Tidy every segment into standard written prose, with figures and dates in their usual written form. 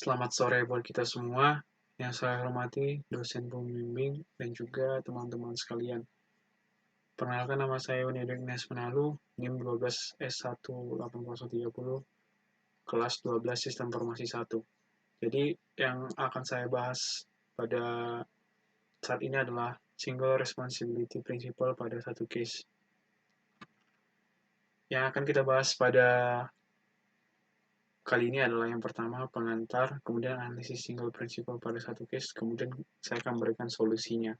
Selamat sore buat kita semua. Yang saya hormati dosen pembimbing dan juga teman-teman sekalian. Perkenalkan, nama saya Unido Ignas Menalu, NIM 12 S18030, kelas 12 Sistem Informasi 1. Jadi yang akan saya bahas pada saat ini adalah Single Responsibility Principle pada satu case. Yang akan kita bahas pada kali ini adalah yang pertama pengantar, kemudian analisis single principle pada satu case, kemudian saya akan berikan solusinya.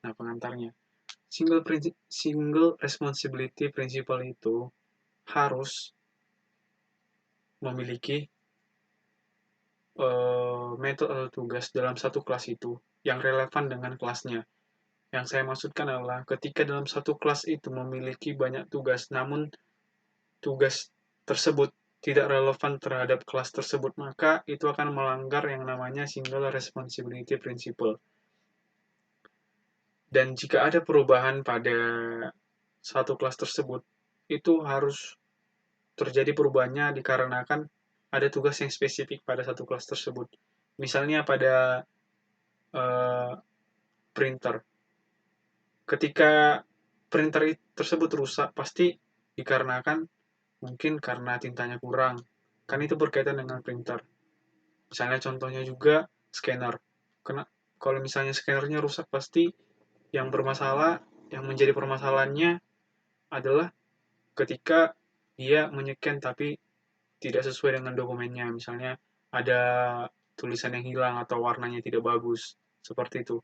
Nah, pengantarnya. Single responsibility principle itu harus memiliki metode atau tugas dalam satu kelas itu yang relevan dengan kelasnya. Yang saya maksudkan adalah ketika dalam satu kelas itu memiliki banyak tugas, namun tugas tersebut tidak relevan terhadap kelas tersebut, maka itu akan melanggar yang namanya single responsibility principle. Dan jika ada perubahan pada satu kelas tersebut, itu harus terjadi perubahannya dikarenakan ada tugas yang spesifik pada satu kelas tersebut. Misalnya pada printer. Ketika printer tersebut rusak, pasti dikarenakan mungkin karena tintanya kurang. Kan itu berkaitan dengan printer. Misalnya contohnya juga scanner. Kalau misalnya scannernya rusak, pasti yang bermasalah, yang menjadi permasalahannya adalah ketika dia menyekan tapi tidak sesuai dengan dokumennya. Misalnya ada tulisan yang hilang atau warnanya tidak bagus. Seperti itu.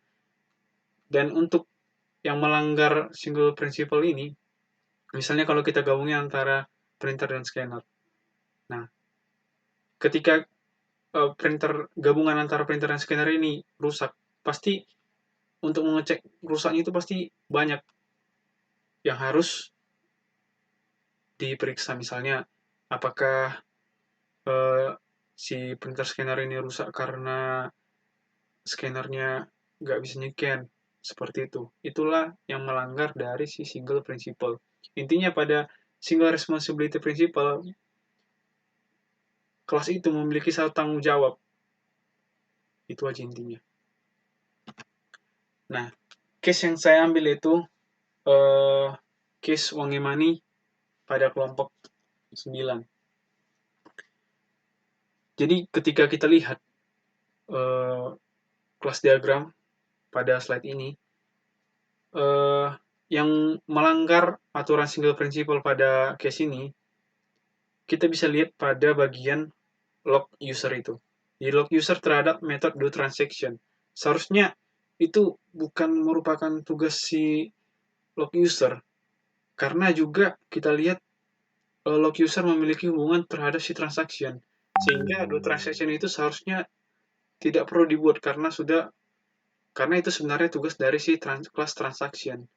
Dan untuk yang melanggar single principle ini, misalnya kalau kita gabungnya antara printer dan scanner. Nah, ketika gabungan antara printer dan scanner ini rusak, pasti untuk mengecek rusaknya itu pasti banyak yang harus diperiksa. Misalnya, apakah si printer scanner ini rusak karena scannernya nggak bisa nyekan, seperti itu. Itulah yang melanggar dari si single principle. Intinya pada single responsibility principle, kelas itu memiliki satu tanggung jawab. Itu aja intinya. Nah, case yang saya ambil itu case Wangi Mani pada kelompok 9. Jadi ketika kita lihat kelas diagram pada slide ini, yang melanggar aturan single principle pada case ini, kita bisa lihat pada bagian log user itu. Di log user terhadap method do transaction. Seharusnya itu bukan merupakan tugas si log user, karena juga kita lihat log user memiliki hubungan terhadap si transaction, sehingga do transaction itu seharusnya tidak perlu dibuat karena itu sebenarnya tugas dari si kelas transaction.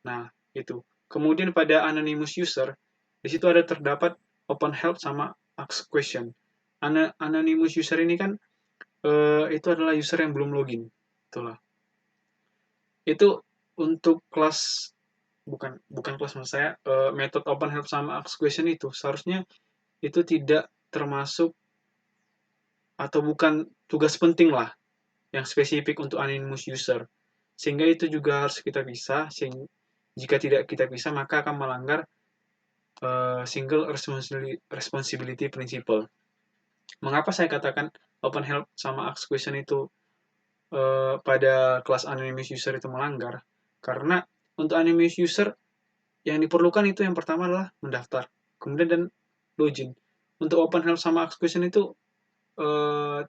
Nah, itu. Kemudian pada anonymous user, di situ ada terdapat open help sama ask question. Anonymous user ini kan itu adalah user yang belum login. Itulah. Itu untuk kelas bukan kelas maksud saya, metode open help sama ask question itu seharusnya itu tidak termasuk atau bukan tugas penting lah yang spesifik untuk anonymous user. Sehingga itu juga harus kita bisa, jika tidak kita bisa maka akan melanggar single responsibility principle. Mengapa saya katakan open help sama ask question itu pada kelas anonymous user itu melanggar? Karena untuk anonymous user yang diperlukan itu yang pertama adalah mendaftar, kemudian dan login. Untuk open help sama ask question itu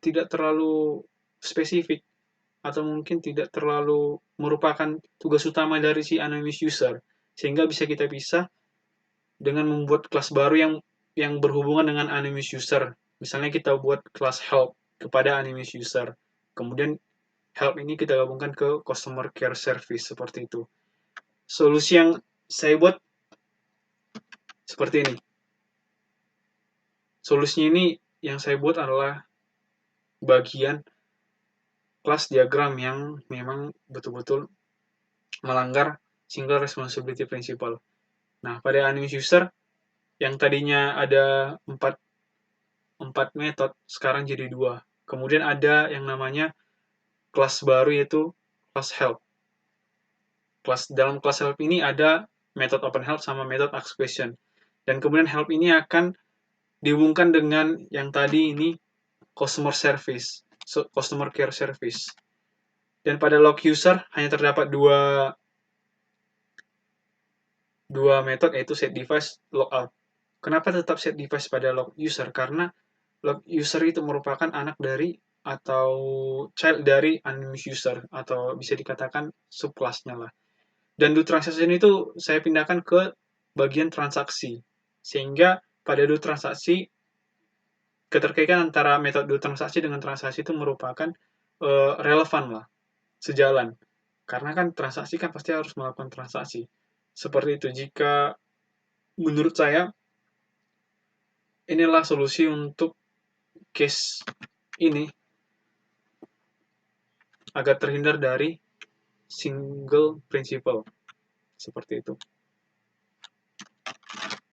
tidak terlalu spesifik atau mungkin tidak terlalu merupakan tugas utama dari si anonymous user, sehingga bisa kita pisah dengan membuat kelas baru yang berhubungan dengan anonymous user. Misalnya kita buat kelas help kepada anonymous user, kemudian help ini kita gabungkan ke customer care service, seperti itu. Solusi yang saya buat seperti ini. Solusinya ini yang saya buat adalah bagian kelas diagram yang memang betul-betul melanggar single responsibility principle. Nah, pada anonymous user yang tadinya ada 4 4 metode sekarang jadi 2. Kemudian ada yang namanya kelas baru yaitu kelas help. Dalam kelas help ini ada method open help sama method ask question. Dan kemudian help ini akan dihubungkan dengan yang tadi ini customer service, customer care service. Dan pada log user hanya terdapat dua metode yaitu set device, logout. Kenapa tetap set device pada log user? Karena log user itu merupakan anak dari atau child dari anonymous user atau bisa dikatakan subclassnya lah. Dan do transaction itu saya pindahkan ke bagian transaksi. Sehingga pada do transaksi keterkaitan antara metode do transaksi dengan transaksi itu merupakan relevan lah, sejalan. Karena kan transaksi kan pasti harus melakukan transaksi. Seperti itu. Jika menurut saya inilah solusi untuk case ini agar terhindar dari single principle. Seperti itu.